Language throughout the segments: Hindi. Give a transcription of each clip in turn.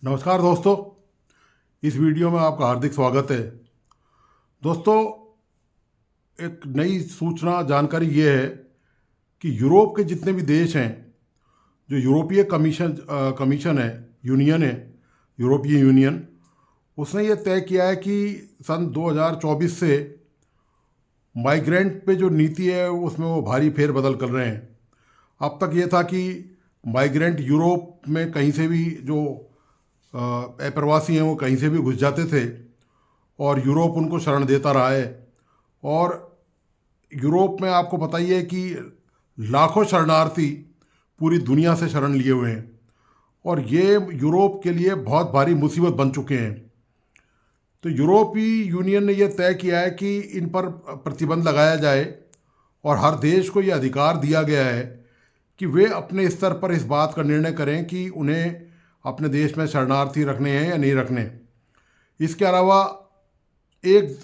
नमस्कार दोस्तों, इस वीडियो में आपका हार्दिक स्वागत है। दोस्तों, एक नई सूचना जानकारी ये है कि यूरोप के जितने भी देश हैं, जो यूरोपीय कमीशन है, यूनियन है, यूरोपीय यूनियन, उसने ये तय किया है कि सन 2024 से माइग्रेंट पे जो नीति है उसमें वो भारी फेरबदल कर रहे हैं। अब तक ये था कि माइग्रेंट यूरोप में कहीं से भी जो अप्रवासी हैं वो कहीं से भी घुस जाते थे और यूरोप उनको शरण देता रहा है। और यूरोप में आपको पता ही है कि लाखों शरणार्थी पूरी दुनिया से शरण लिए हुए हैं और ये यूरोप के लिए बहुत भारी मुसीबत बन चुके हैं। तो यूरोपीय यूनियन ने यह तय किया है कि इन पर प्रतिबंध लगाया जाए और हर देश को ये अधिकार दिया गया है कि वे अपने स्तर पर इस बात का निर्णय करें कि उन्हें अपने देश में शरणार्थी रखने हैं या नहीं रखने। इसके अलावा एक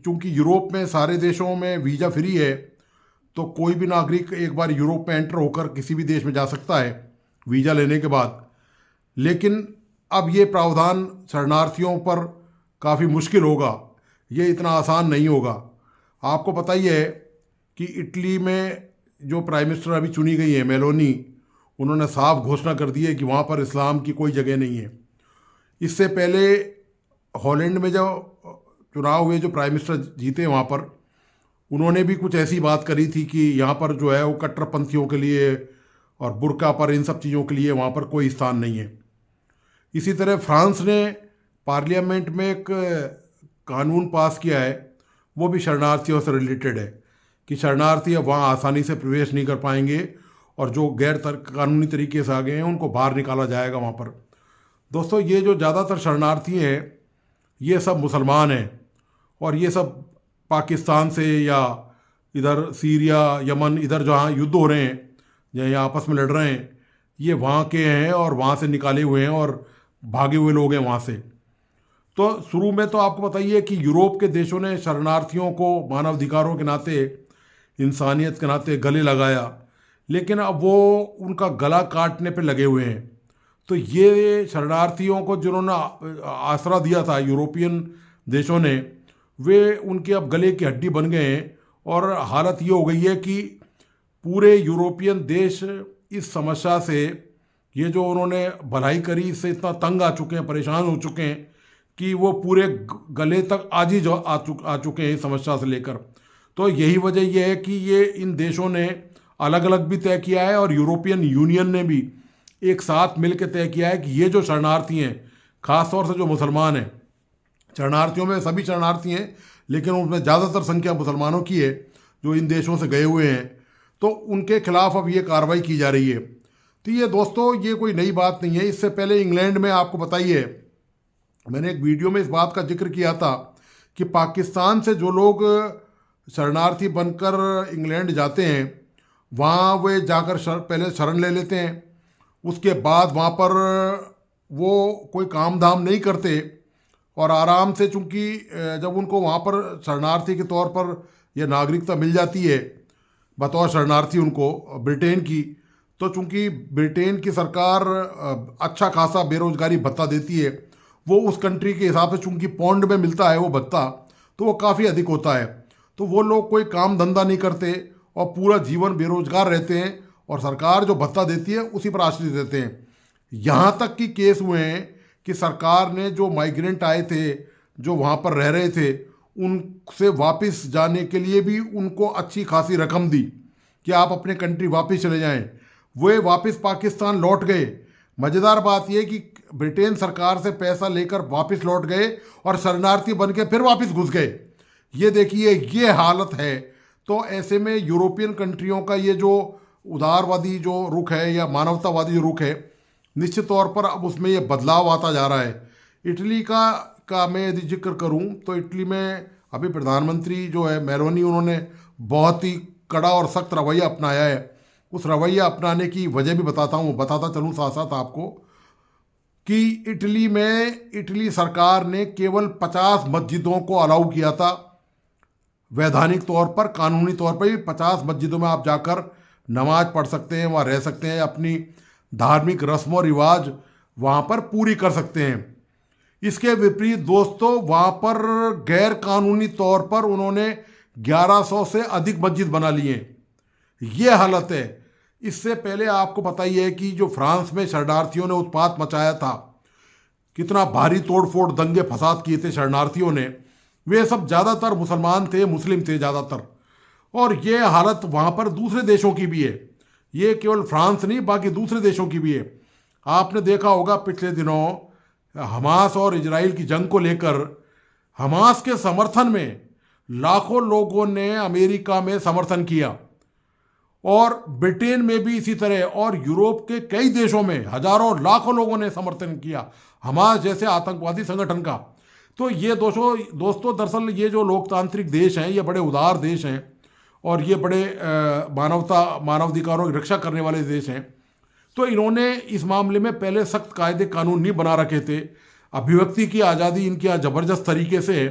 चूंकि यूरोप में सारे देशों में वीज़ा फ्री है, तो कोई भी नागरिक एक बार यूरोप में एंटर होकर किसी भी देश में जा सकता है वीज़ा लेने के बाद। लेकिन अब ये प्रावधान शरणार्थियों पर काफ़ी मुश्किल होगा, ये इतना आसान नहीं होगा। आपको पता ही है कि इटली में जो प्राइम मिनिस्टर अभी चुनी गई है, मेलोनी, उन्होंने साफ घोषणा कर दी है कि वहाँ पर इस्लाम की कोई जगह नहीं है। इससे पहले हॉलैंड में जो चुनाव हुए, जो प्राइम मिनिस्टर जीते वहाँ पर, उन्होंने भी कुछ ऐसी बात करी थी कि यहाँ पर जो है वो कट्टरपंथियों के लिए और बुर्का पर, इन सब चीज़ों के लिए वहाँ पर कोई स्थान नहीं है। इसी तरह फ्रांस ने पार्लियामेंट में एक कानून पास किया है, वो भी शरणार्थियों से रिलेटेड है कि शरणार्थी अब वहाँ आसानी से प्रवेश नहीं कर पाएंगे और जो गैर कानूनी तरीके से आ गए हैं उनको बाहर निकाला जाएगा वहाँ पर। दोस्तों, ये जो ज़्यादातर शरणार्थी हैं ये सब मुसलमान हैं और ये सब पाकिस्तान से या इधर सीरिया, यमन, इधर जहाँ युद्ध हो रहे हैं, जहाँ आपस में लड़ रहे हैं, ये वहाँ के हैं और वहाँ से निकाले हुए हैं और भागे हुए लोग हैं वहाँ से। तो शुरू में तो आपको बताइए कि यूरोप के देशों ने शरणार्थियों को मानवाधिकारों के नाते, इंसानियत के नाते गले लगाया, लेकिन अब वो उनका गला काटने पे लगे हुए हैं। तो ये शरणार्थियों को जिन्होंने आसरा दिया था यूरोपियन देशों ने, वे उनके अब गले की हड्डी बन गए हैं और हालत ये हो गई है कि पूरे यूरोपियन देश इस समस्या से, ये जो उन्होंने भलाई करी, इससे इतना तंग आ चुके हैं, परेशान हो चुके हैं कि वो पूरे गले तक आज ही आ चुके हैं इस समस्या से लेकर। तो यही वजह यह है कि ये इन देशों ने अलग अलग भी तय किया है और यूरोपियन यूनियन ने भी एक साथ मिलकर तय किया है कि ये जो शरणार्थी हैं, ख़ास तौर से जो मुसलमान हैं, शरणार्थियों में सभी शरणार्थी हैं लेकिन उनमें ज़्यादातर संख्या मुसलमानों की है जो इन देशों से गए हुए हैं, तो उनके खिलाफ अब ये कार्रवाई की जा रही है। तो ये दोस्तों, ये कोई नई बात नहीं है। इससे पहले इंग्लैंड में आपको बताइए, मैंने एक वीडियो में इस बात का जिक्र किया था कि पाकिस्तान से जो लोग शरणार्थी बनकर इंग्लैंड जाते हैं, वहाँ वे जाकर पहले शरण ले लेते हैं, उसके बाद वहाँ पर वो कोई काम धाम नहीं करते और आराम से, चूँकि जब उनको वहाँ पर शरणार्थी के तौर पर यह नागरिकता मिल जाती है बतौर शरणार्थी उनको ब्रिटेन की, तो चूँकि ब्रिटेन की सरकार अच्छा खासा बेरोजगारी भत्ता देती है, वो उस कंट्री के हिसाब से चूँकि पौंड में मिलता है वो भत्ता, तो वो काफ़ी अधिक होता है। तो वो लोग कोई काम धंधा नहीं करते और पूरा जीवन बेरोजगार रहते हैं और सरकार जो भत्ता देती है उसी पर आश्रित रहते हैं। यहाँ तक कि केस हुए हैं कि सरकार ने जो माइग्रेंट आए थे, जो वहाँ पर रह रहे थे, उनसे वापस जाने के लिए भी उनको अच्छी खासी रकम दी कि आप अपने कंट्री वापस चले जाएं। वे वापस पाकिस्तान लौट गए। मज़ेदार बात यह कि ब्रिटेन सरकार से पैसा लेकर वापस लौट गए और शरणार्थी बन के फिर वापस घुस गए। ये देखिए, ये हालत है। तो ऐसे में यूरोपियन कंट्रियों का ये जो उदारवादी जो रुख है या मानवतावादी जो रुख है, निश्चित तौर पर अब उसमें ये बदलाव आता जा रहा है। इटली का मैं यदि जिक्र करूं तो इटली में अभी प्रधानमंत्री जो है मेलोनी, उन्होंने बहुत ही कड़ा और सख्त रवैया अपनाया है। उस रवैया अपनाने की वजह भी बताता चलूँ साथ साथ आपको कि इटली सरकार ने केवल 50 मस्जिदों को अलाउ किया था। वैधानिक तौर पर, कानूनी तौर पर भी 50 मस्जिदों में आप जाकर नमाज पढ़ सकते हैं, वहाँ रह सकते हैं, अपनी धार्मिक रस्म और रिवाज वहाँ पर पूरी कर सकते हैं। इसके विपरीत दोस्तों, वहाँ पर गैर कानूनी तौर पर उन्होंने 1100 से अधिक मस्जिद बना लिए। ये हालत है। इससे पहले आपको पता ही है कि जो फ्रांस में शरणार्थियों ने उत्पात मचाया था, कितना भारी तोड़फोड़ दंगे फसाद किए थे शरणार्थियों ने, वे सब ज़्यादातर मुसलमान थे, मुस्लिम थे ज़्यादातर। और ये हालत वहाँ पर दूसरे देशों की भी है, ये केवल फ्रांस नहीं बाकी दूसरे देशों की भी है। आपने देखा होगा पिछले दिनों हमास और इजराइल की जंग को लेकर हमास के समर्थन में लाखों लोगों ने अमेरिका में समर्थन किया, और ब्रिटेन में भी इसी तरह, और यूरोप के कई देशों में हजारों लाखों लोगों ने समर्थन किया हमास जैसे आतंकवादी संगठन का। तो ये दोस्तों दरअसल ये जो लोकतांत्रिक देश हैं, ये बड़े उदार देश हैं, और ये बड़े मानवाधिकारों की रक्षा करने वाले देश हैं। तो इन्होंने इस मामले में पहले सख्त कायदे कानून नहीं बना रखे थे। अभिव्यक्ति की आज़ादी इनके यहाँ ज़बरदस्त तरीके से है,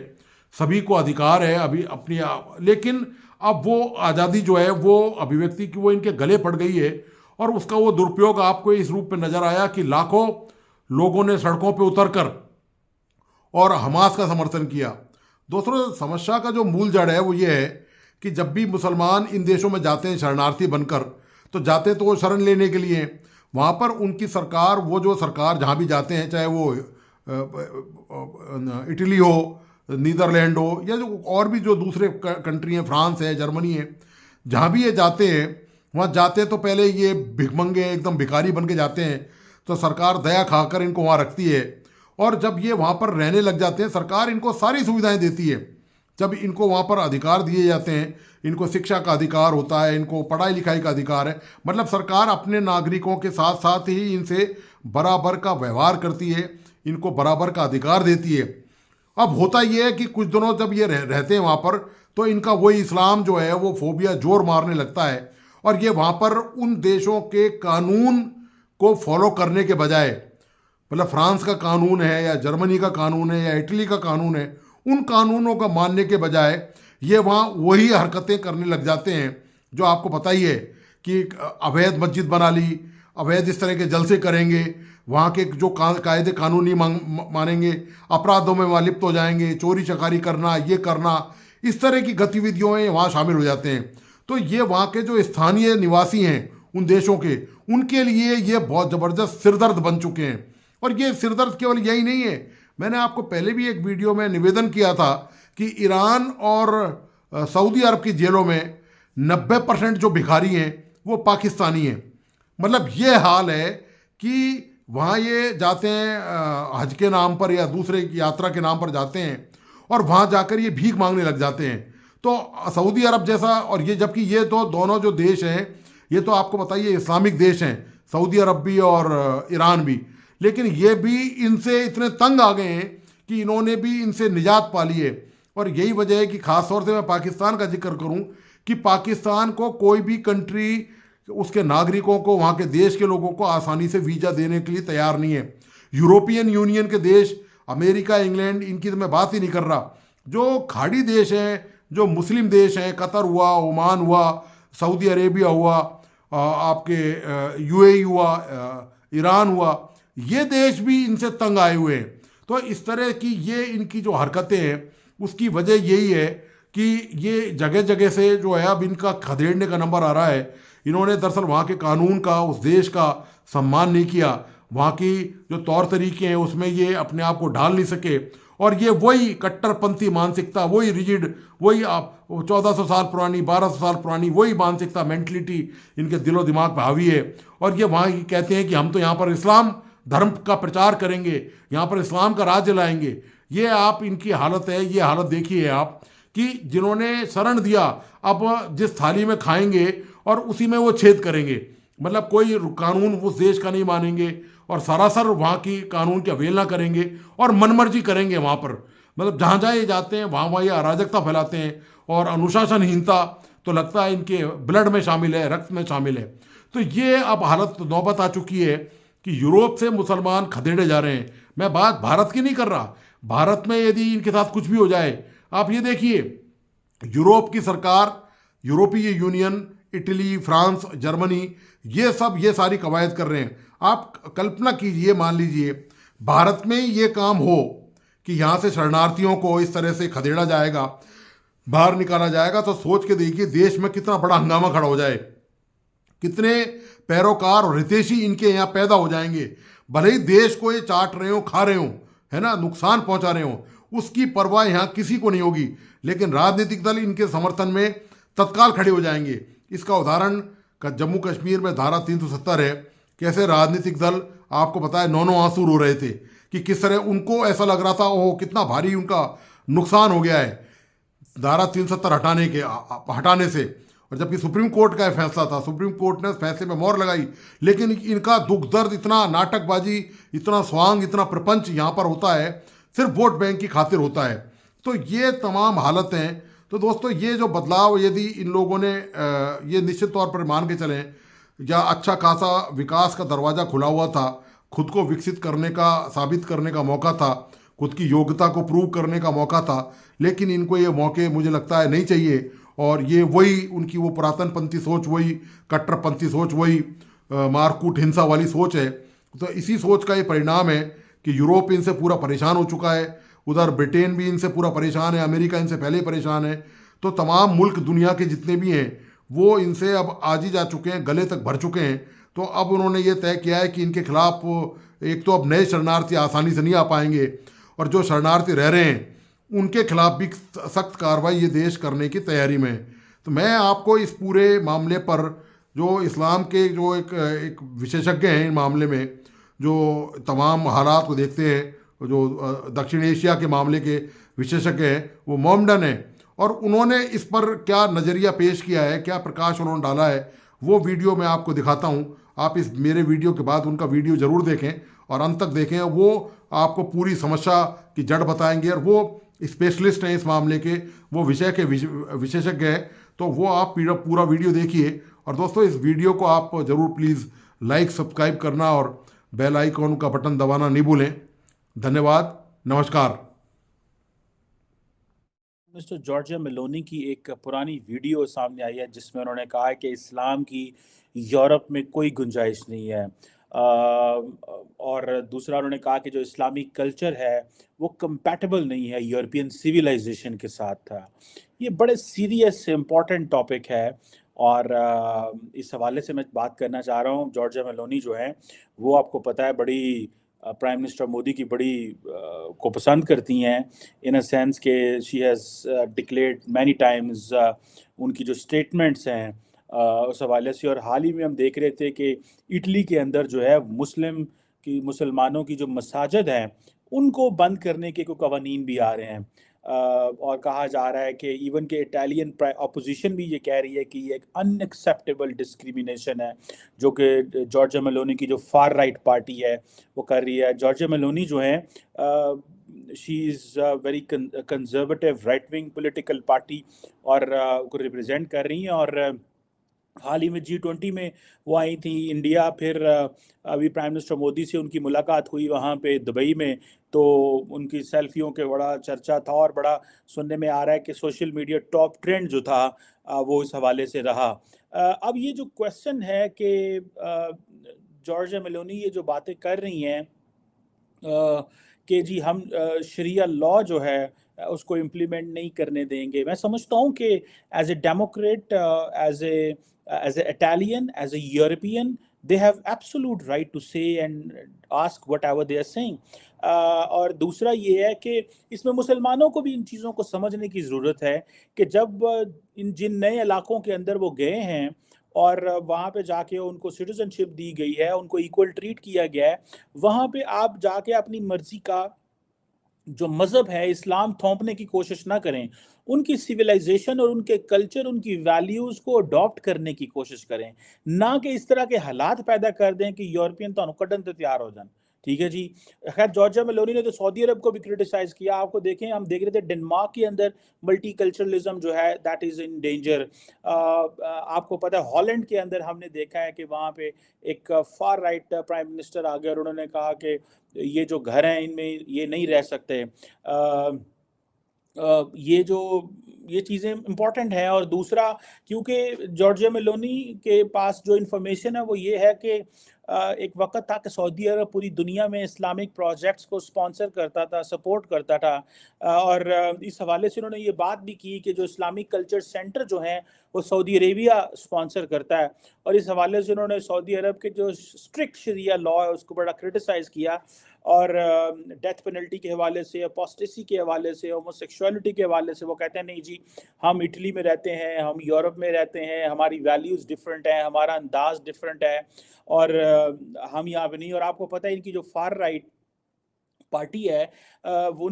सभी को अधिकार है अभी अपनी, लेकिन अब वो आज़ादी जो है वो अभिव्यक्ति की वो इनके गले पड़ गई है, और उसका वो दुरुपयोग आपको इस रूप में नज़र आया कि लाखों लोगों ने सड़कों पर उतरकर और हमास का समर्थन किया। दोस्तों, समस्या का जो मूल जड़ है वो ये है कि जब भी मुसलमान इन देशों में जाते हैं शरणार्थी बनकर, तो जाते तो वो शरण लेने के लिए, वहाँ पर उनकी सरकार, वो जो सरकार जहाँ भी जाते हैं, चाहे वो इटली हो, नीदरलैंड हो, या जो और भी जो दूसरे कंट्री हैं, फ्रांस है, जर्मनी है, जहाँ भी ये जाते हैं, वहाँ जाते तो पहले ये भिखमंगे एकदम भिखारी बन के जाते हैं, तो सरकार दया खाकर इनको वहाँ रखती है। और जब ये वहाँ पर रहने लग जाते हैं, सरकार इनको सारी सुविधाएं देती है। जब इनको वहाँ पर अधिकार दिए जाते हैं, इनको शिक्षा का अधिकार होता है, इनको पढ़ाई लिखाई का अधिकार है, मतलब सरकार अपने नागरिकों के साथ साथ ही इनसे बराबर का व्यवहार करती है, इनको बराबर का अधिकार देती है। अब होता यह है कि कुछ दिनों जब ये रहते हैं वहाँ पर, तो इनका वही इस्लाम जो है वो फोबिया जोर मारने लगता है, और ये वहाँ पर उन देशों के कानून को फॉलो करने के बजाय, मतलब फ्रांस का कानून है या जर्मनी का कानून है या इटली का कानून है, उन कानूनों का मानने के बजाय ये वहाँ वही हरकतें करने लग जाते हैं जो आपको पता ही है कि अवैध मस्जिद बना ली, अवैध इस तरह के जलसे करेंगे, वहाँ के जो कायदे कानूनी मानेंगे, अपराधों में वहाँ लिप्त हो जाएंगे, चोरी चकारी करना, ये करना, इस तरह की गतिविधियों में वहाँ शामिल हो जाते हैं। तो ये वहाँ के जो स्थानीय निवासी हैं उन देशों के, उनके लिए ये बहुत ज़बरदस्त सिरदर्द बन चुके हैं। और ये सिरदर्द केवल यही नहीं है, मैंने आपको पहले भी एक वीडियो में निवेदन किया था कि ईरान और सऊदी अरब की जेलों में 90% जो भिखारी हैं वो पाकिस्तानी हैं। मतलब ये हाल है कि वहाँ ये जाते हैं हज के नाम पर या दूसरे यात्रा के नाम पर जाते हैं, और वहाँ जाकर ये भीख मांगने लग जाते हैं। तो सऊदी अरब जैसा, और ये जबकि ये तो दोनों जो देश हैं ये तो आपको बताइए इस्लामिक देश हैं, सऊदी अरब भी और ईरान भी, लेकिन ये भी इनसे इतने तंग आ गए हैं कि इन्होंने भी इनसे निजात पा ली है। और यही वजह है कि ख़ास तौर से मैं पाकिस्तान का जिक्र करूं कि पाकिस्तान को कोई भी कंट्री उसके नागरिकों को, वहाँ के देश के लोगों को आसानी से वीज़ा देने के लिए तैयार नहीं है। यूरोपियन यूनियन के देश, अमेरिका, इंग्लैंड, इनकी तो मैं बात ही नहीं कर रहा। जो खाड़ी देश हैं, जो मुस्लिम देश हैं, कतर हुआ, ओमान हुआ, सऊदी अरेबिया हुआ, आपके यूएई हुआ, ईरान हुआ, ये देश भी इनसे तंग आए हुए हैं। तो इस तरह की ये इनकी जो हरकतें हैं उसकी वजह यही है कि ये जगह जगह से जो है अब इनका खदेड़ने का नंबर आ रहा है। इन्होंने दरअसल वहाँ के कानून का, उस देश का सम्मान नहीं किया, वहाँ की जो तौर तरीके हैं उसमें ये अपने आप को ढाल नहीं सके, और ये वही कट्टरपंथी मानसिकता, वही रिजिड, वही 1400 साल पुरानी, 1200 साल पुरानी वही मानसिकता, मेंटलिटी इनके दिलो दिमाग पर हावी है। और ये वहाँ कहते हैं कि हम तो यहाँ पर इस्लाम धर्म का प्रचार करेंगे, यहाँ पर इस्लाम का राज्य लाएंगे। ये आप इनकी हालत है, ये हालत देखिए आप कि जिन्होंने शरण दिया अब जिस थाली में खाएंगे और उसी में वो छेद करेंगे, मतलब कोई कानून उस देश का नहीं मानेंगे और सरासर वहाँ की कानून की अवहेलना करेंगे और मनमर्जी करेंगे वहाँ पर। मतलब जहाँ जहाँ ये जाते हैं वहाँ ये अराजकता फैलाते हैं, और अनुशासनहीनता तो लगता है इनके ब्लड में शामिल है, रक्त में शामिल है। तो ये अब हालत नौबत आ चुकी है कि यूरोप से मुसलमान खदेड़े जा रहे हैं। मैं बात भारत की नहीं कर रहा, भारत में यदि इनके साथ कुछ भी हो जाए, आप ये देखिए यूरोप की सरकार, यूरोपीय यूनियन इटली, फ्रांस, जर्मनी, ये सारी कवायद कर रहे हैं। आप कल्पना कीजिए, मान लीजिए भारत में ये काम हो कि यहाँ से शरणार्थियों को इस तरह से खदेड़ा जाएगा, बाहर निकाला जाएगा, तो सोच के देखिए देश में कितना बड़ा हंगामा खड़ा हो जाए, कितने पैरोकार और हितैषी इनके यहाँ पैदा हो जाएंगे। भले ही देश को ये चाट रहे हो, खा रहे हो, है ना, नुकसान पहुंचा रहे हो, उसकी परवाह यहाँ किसी को नहीं होगी, लेकिन राजनीतिक दल इनके समर्थन में तत्काल खड़े हो जाएंगे। इसका उदाहरण का जम्मू कश्मीर में धारा 370 है। कैसे राजनीतिक दल, आपको पता है, नौ आंसू रो रहे थे कि किस तरह उनको ऐसा लग रहा था ओह कितना भारी उनका नुकसान हो गया है धारा 370 हटाने से। और जबकि सुप्रीम कोर्ट का फैसला था, सुप्रीम कोर्ट ने फैसले में मोहर लगाई, लेकिन इनका दुख दर्द, इतना नाटकबाजी, इतना स्वांग, इतना प्रपंच यहाँ पर होता है, सिर्फ वोट बैंक की खातिर होता है। तो ये तमाम हालत हैं। तो दोस्तों, ये जो बदलाव यदि इन लोगों ने ये निश्चित तौर पर मान के चलें, या अच्छा खासा विकास का दरवाज़ा खुला हुआ था, खुद को विकसित करने का, साबित करने का मौका था, खुद की योग्यता को प्रूव करने का मौका था, लेकिन इनको ये मौके मुझे लगता है नहीं चाहिए। और ये वही उनकी वो पुरातनपंथी सोच, वही कट्टरपंथी सोच, वही मारकूट हिंसा वाली सोच है। तो इसी सोच का ये परिणाम है कि यूरोप इनसे पूरा परेशान हो चुका है, उधर ब्रिटेन भी इनसे पूरा परेशान है, अमेरिका इनसे पहले ही परेशान है। तो तमाम मुल्क दुनिया के जितने भी हैं वो इनसे अब आज ही जा चुके हैं, गले तक भर चुके हैं। तो अब उन्होंने ये तय किया है कि इनके खिलाफ एक तो अब नए शरणार्थी आसानी से नहीं आ पाएंगे, और जो शरणार्थी रह रहे हैं उनके खिलाफ भी सख्त कार्रवाई ये देश करने की तैयारी में है। तो मैं आपको इस पूरे मामले पर, जो इस्लाम के जो एक विशेषज्ञ हैं इन मामले में, जो तमाम हालात को देखते हैं, जो दक्षिण एशिया के मामले के विशेषज्ञ हैं, वो मोमडन हैं, और उन्होंने इस पर क्या नज़रिया पेश किया है, क्या प्रकाश उन्होंने डाला है, वो वीडियो मैं आपको दिखाता हूँ। आप इस मेरे वीडियो के बाद उनका वीडियो ज़रूर देखें और अंत तक देखें। वो आपको पूरी समस्या की जड़ बताएंगे, और वो स्पेशलिस्ट हैं इस मामले के, वो विषय के विशेषज्ञ हैं। तो वो आप पूरा वीडियो देखिए। और दोस्तों, इस वीडियो को आप ज़रूर प्लीज़ लाइक, सब्सक्राइब करना और बेल आइकॉन का बटन दबाना नहीं भूलें। धन्यवाद, नमस्कार। मिस्टर जॉर्जिया मेलोनी की एक पुरानी वीडियो सामने आई है जिसमें उन्होंने कहा है कि इस्लाम की यूरोप में कोई गुंजाइश नहीं है। और दूसरा उन्होंने कहा कि जो इस्लामिक कल्चर है वो कंपैटिबल नहीं है यूरोपियन सिविलाइजेशन के साथ था। ये बड़े सीरियस इम्पॉर्टेंट टॉपिक है, और इस हवाले से मैं बात करना चाह रहा हूँ। जॉर्जिया मेलोनी जो है वो आपको पता है बड़ी प्राइम मिनिस्टर मोदी की बड़ी को पसंद करती हैं, इन अ सेंस के she has declared many times उनकी जो स्टेटमेंट्स हैं उस हवाले से। और हाल ही में हम देख रहे थे कि इटली के अंदर जो है मुसलमानों की जो मसाजिद हैं उनको बंद करने के कोई कवानीन भी आ रहे हैं। और कहा जा रहा है कि इवन के इटालियन अपोजिशन भी ये कह रही है कि ये एक अनएक्सेप्टेबल डिस्क्रिमिनेशन है जो कि जॉर्जिया मेलोनी की जो फार राइट पार्टी है वो कर रही है। जॉर्जिया मेलोनी जो है she is very conservative right wing political party और को रिप्रेजेंट कर रही हैं। और हाल ही में G20 में वो आई थी इंडिया, फिर अभी प्राइम मिनिस्टर मोदी से उनकी मुलाकात हुई वहाँ पे दुबई में, तो उनकी सेल्फियों के बड़ा चर्चा था और बड़ा सुनने में आ रहा है कि सोशल मीडिया टॉप ट्रेंड जो था वो इस हवाले से रहा। अब ये जो क्वेश्चन है कि जॉर्जिया मेलोनी ये जो बातें कर रही हैं कि जी हम शरिया लॉ जो है उसको इम्प्लीमेंट नहीं करने देंगे। मैं समझता हूँ कि as a Democrat, as an Italian, as a European, they have absolute right to say and ask whatever they are saying. और दूसरा ये है कि इसमें मुसलमानों को भी इन चीज़ों को समझने की ज़रूरत है कि जब जिन नए इलाकों के अंदर वो गए हैं और वहाँ पे जाके उनको सिटीजनशिप दी गई है, उनको इक्वल ट्रीट किया गया है, वहाँ पे आप जाके अपनी मर्जी का जो मज़हब है इस्लाम थोपने की कोशिश ना करें। उनकी सिविलाइजेशन और उनके कल्चर, उनकी वैल्यूज़ को अडॉप्ट करने की कोशिश करें, ना कि इस तरह के हालात पैदा कर दें कि यूरोपियन तो कड्डन तो तैयार हो जाए। ठीक है जी। खैर जॉर्जिया मेलोनी ने तो सऊदी अरब को भी क्रिटिसाइज किया। आपको देखें, हम देख रहे थे डेनमार्क के अंदर मल्टीकल्चरलिज्म जो है दैट इज़ इन डेंजर। आपको पता है हॉलैंड के अंदर हमने देखा है कि वहाँ पे एक फार राइट प्राइम मिनिस्टर आ गया और उन्होंने कहा कि ये जो घर हैं इनमें ये नहीं रह सकते। ये चीज़ें इम्पोर्टेंट हैं। और दूसरा, क्योंकि जॉर्जिया मेलोनी के पास जो इन्फॉर्मेशन है वो ये है कि एक वक़्त था कि सऊदी अरब पूरी दुनिया में इस्लामिक प्रोजेक्ट्स को स्पॉन्सर करता था, सपोर्ट करता था। और इस हवाले से उन्होंने ये बात भी की कि जो इस्लामिक कल्चर सेंटर जो हैं, वो सऊदी अरेबिया स्पॉन्सर करता है। और इस हवाले से उन्होंने सऊदी अरब के जो स्ट्रिक्ट शरिया लॉ है उसको बड़ा क्रिटिसाइज़ किया। और डेथ पेनल्टी के हवाले से, अपोस्टेसी के हवाले से, होमोसेक्सुअलिटी के हवाले से वो कहते हैं नहीं जी, हम इटली में रहते हैं, हम यूरोप में रहते हैं, हमारी वैल्यूज़ डिफरेंट हैं, हमारा अंदाज़ डिफरेंट है, और हम यहाँ पे नहीं। और आपको पता है इनकी जो फार राइट पार्टी है, वो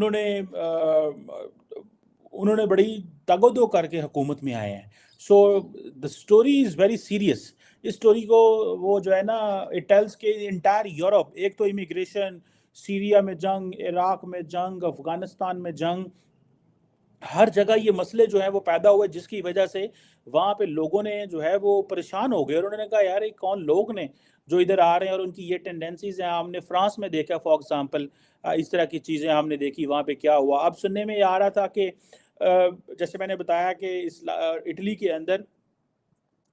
उन्होंने बड़ी तगदो करके हुकूमत में आए हैं। So the story is very serious. इस स्टोरी को वो जो है ना, इट टेल्स के इंटायर यूरोप, एक तो इमिग्रेशन, सीरिया में जंग, इराक में जंग, अफगानिस्तान में जंग, हर जगह ये मसले जो हैं वो पैदा हुए, जिसकी वजह से वहाँ पे लोगों ने जो है वो परेशान हो गए। और उन्होंने कहा यार ये कौन लोग ने जो इधर आ रहे हैं और उनकी ये टेंडेंसीज हैं। हमने फ्रांस में देखा फॉर एग्जांपल, इस तरह की चीज़ें हमने देखी वहाँ पे क्या हुआ। अब सुनने में ये आ रहा था कि जैसे मैंने बताया कि इटली के अंदर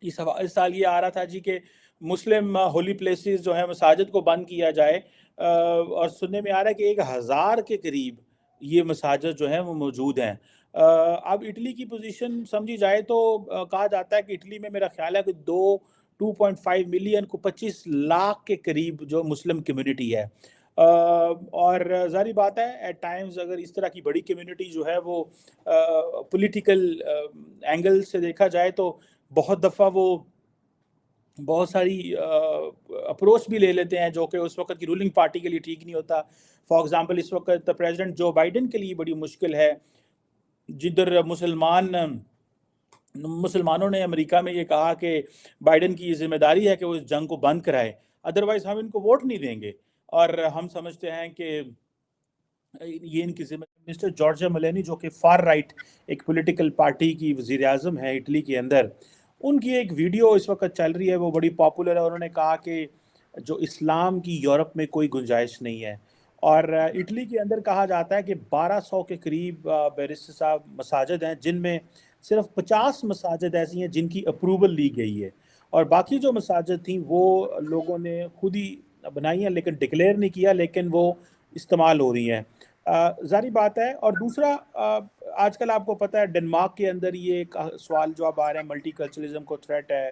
इस साल ये आ रहा था जी कि मुस्लिम होली प्लेसेस जो है मसाजिद को बंद किया जाए। और सुनने में आ रहा है कि 1000 के करीब ये मसाजिद जो हैं वो मौजूद हैं। अब इटली की पोजीशन समझी जाए तो कहा जाता है कि इटली में मेरा ख्याल है कि 2.5 मिलियन को 25 लाख के करीब जो मुस्लिम कम्युनिटी है। और ज़ाहिर बात है एट टाइम्स अगर इस तरह की बड़ी कम्युनिटी जो है वो पॉलिटिकल एंगल से देखा जाए तो बहुत दफ़ा वो बहुत सारी अप्रोच भी ले लेते हैं जो कि उस वक्त की रूलिंग पार्टी के लिए ठीक नहीं होता। फॉर एग्जांपल इस वक्त प्रेसिडेंट जो बाइडेन के लिए बड़ी मुश्किल है, जिधर मुसलमानों ने अमेरिका में ये कहा कि बाइडेन की जिम्मेदारी है कि वो इस जंग को बंद कराए, अदरवाइज हम इनको वोट नहीं देंगे। और हम समझते हैं कि ये इनकी जिम्मेदारी। मिस्टर जॉर्जिया मेलोनी जो कि फार राइट एक पॉलिटिकल पार्टी की वजीर आजम है इटली के अंदर, उनकी एक वीडियो इस वक्त चल रही है, वो बड़ी पॉपुलर है। उन्होंने कहा कि जो इस्लाम की यूरोप में कोई गुंजाइश नहीं है। और इटली के अंदर कहा जाता है कि 1200 के करीब बैरिस्टर साहब मसाजिद हैं, जिनमें सिर्फ 50 मसाजिद ऐसी हैं जिनकी अप्रूवल ली गई है। और बाकी जो मसाजिद थी वो लोगों ने खुद ही बनाई हैं, लेकिन डिक्लेयर नहीं किया, लेकिन वो इस्तेमाल हो रही हैं। ज़ाहिर बात है। और दूसरा, आजकल आपको पता है डेनमार्क के अंदर ये एक सवाल जवाब आ रहे हैं, मल्टीकल्चरलिज्म को थ्रेट है।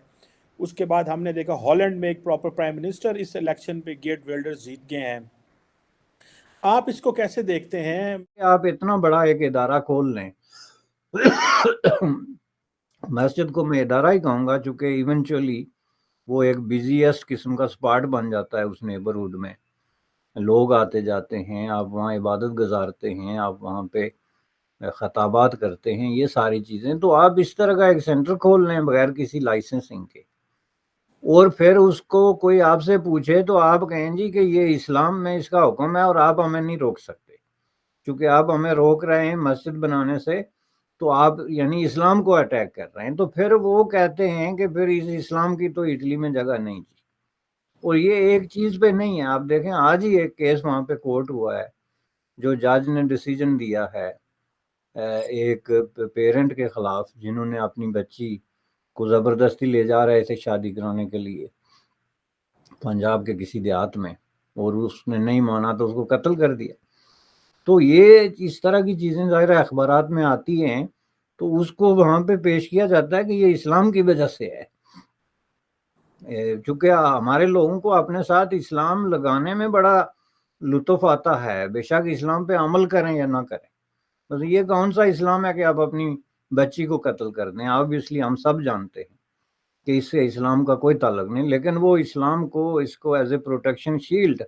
उसके बाद हमने देखा हॉलैंड में एक प्रॉपर प्राइम मिनिस्टर इस इलेक्शन पे गेट वेल्डर्स जीत गए हैं। आप इसको कैसे देखते हैं? आप इतना बड़ा एक इदारा खोल लें मस्जिद को मैं इदारा ही कहूँगा, चूँकि इवेंचुअली वो एक बिजीएस्ट किस्म का स्पॉट बन जाता है उस नेबरहुड में। लोग आते जाते हैं, आप वहाँ इबादत गुजारते हैं, आप वहाँ पे खताबात करते हैं, ये सारी चीज़ें। तो आप इस तरह का एक सेंटर खोल लें बगैर किसी लाइसेंसिंग के, और फिर उसको कोई आपसे पूछे तो आप कहें जी कि ये इस्लाम में इसका हुक्म है और आप हमें नहीं रोक सकते, क्योंकि आप हमें रोक रहे हैं मस्जिद बनाने से, तो आप यानी इस्लाम को अटैक कर रहे हैं। तो फिर वो कहते हैं कि फिर इस इस्लाम की तो इटली में जगह नहीं थी। और ये एक चीज़ पे नहीं है, आप देखें आज ही एक केस वहाँ पे कोर्ट हुआ है, जो जज ने डिसीजन दिया है एक पेरेंट के खिलाफ जिन्होंने अपनी बच्ची को ज़बरदस्ती ले जा रहे थे शादी कराने के लिए पंजाब के किसी देहात में, और उसने नहीं माना तो उसको कत्ल कर दिया। तो ये इस तरह की चीज़ें ज़ाहिर है अखबारात में आती हैं, तो उसको वहाँ पे पेश किया जाता है कि ये इस्लाम की वजह से है। चूँकि हमारे लोगों को अपने साथ इस्लाम लगाने में बड़ा लुत्फ़ आता है, बेशक इस्लाम पे अमल करें या ना करें। बस ये कौन-सा इस्लाम है कि आप अपनी बच्ची को कत्ल कर दें? ऑब्वियसली हम सब जानते हैं कि इससे इस्लाम का कोई ताल्लुक नहीं, लेकिन वो इस्लाम को इसको एज़ ए प्रोटेक्शन शील्ड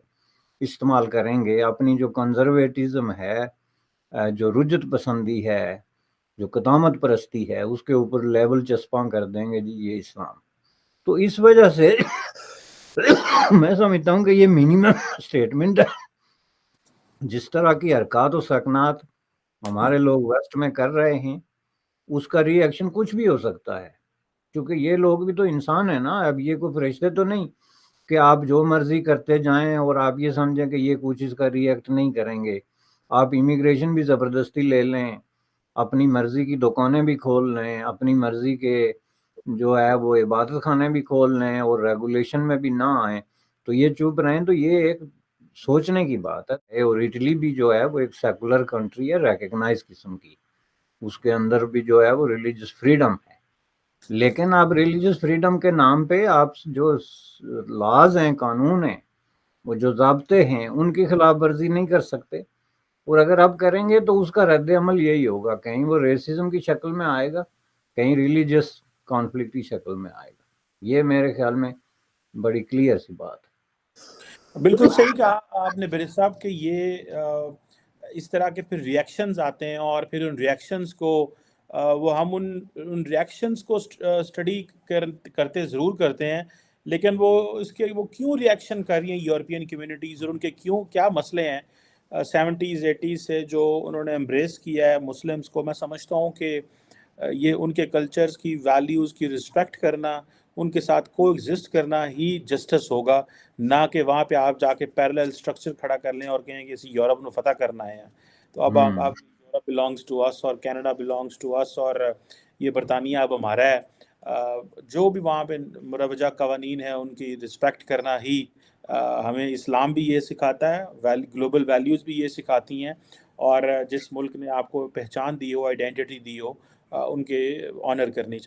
इस्तेमाल करेंगे। अपनी जो कंज़र्वेटिज़्म है, जो रुजत पसंदी है, जो कदामत परस्ती है, उसके ऊपर लेबल चस्पा कर देंगे जी ये इस्लाम। तो इस वजह से मैं समझता हूँ कि ये मिनिमम स्टेटमेंट है। जिस तरह की हरकत और सकनात हमारे लोग वेस्ट में कर रहे हैं, उसका रिएक्शन कुछ भी हो सकता है, क्योंकि ये लोग भी तो इंसान है ना। अब ये कोई फरिश्ते तो नहीं कि आप जो मर्जी करते जाएं और आप ये समझें कि ये कुछ इसका रिएक्ट नहीं करेंगे। आप इमिग्रेशन भी ज़बरदस्ती ले लें, अपनी मर्जी की दुकानें भी खोल लें, अपनी मर्जी के जो है वो इबादत खाने भी खोल लें और रेगुलेशन में भी ना आए, तो ये चुप रहें, तो ये एक सोचने की बात है। और इटली भी जो है वो एक सेकुलर कंट्री है, रिकग्नाइज किस्म की, उसके अंदर भी जो है वो रिलीजियस फ्रीडम है। लेकिन आप रिलीजियस फ्रीडम के नाम पे आप जो लॉज हैं, कानून हैं, वो जो ज़ाब्ते हैं, उनकी खिलाफ वर्जी नहीं कर सकते। और अगर आप करेंगे तो उसका रद्द अमल यही होगा, कहीं वो रेसिज्म की शक्ल में आएगा, कहीं रिलीजियस कॉन्फ्लिक्ट की शक्ल में आएगा। ये मेरे ख्याल में बड़ी क्लियर सी बात है। बिल्कुल सही कहा आपने बिरस साहब कि ये इस तरह के फिर रिएक्शंस आते हैं और फिर उन रिएक्शंस को वो हम उन रिएक्शंस को स्टडी करते ज़रूर करते हैं, लेकिन वो क्यों रिएक्शन कर रही हैं यूरोपियन कम्युनिटीज़ और उनके क्यों क्या मसले हैं 70s 80s से जो उन्होंने एम्ब्रेस किया है मुस्लिम्स को। मैं समझता हूँ कि ये उनके कल्चर्स की वैल्यूज़ की रिस्पेक्ट करना, उनके साथ कोएग्जिस्ट करना ही जस्टिस होगा, ना कि वहाँ पे आप जाके पैरेलल स्ट्रक्चर खड़ा कर लें और कहें कि इसी यूरोप को फतह करना है। तो अब आप यूरोप बिलोंग्स टू अस और कनाडा बिलोंग्स टू अस और ये बरतानिया अब हमारा है। जो भी वहाँ पे मुरवजा कवानीन है उनकी रिस्पेक्ट करना ही हमें इस्लाम भी ये सिखाता है, ग्लोबल वैल्यूज़ भी ये सिखाती हैं। और जिस मुल्क ने आपको पहचान दी हो, आइडेंटिटी दी हो, उनके ऑनर करनी चाहिए।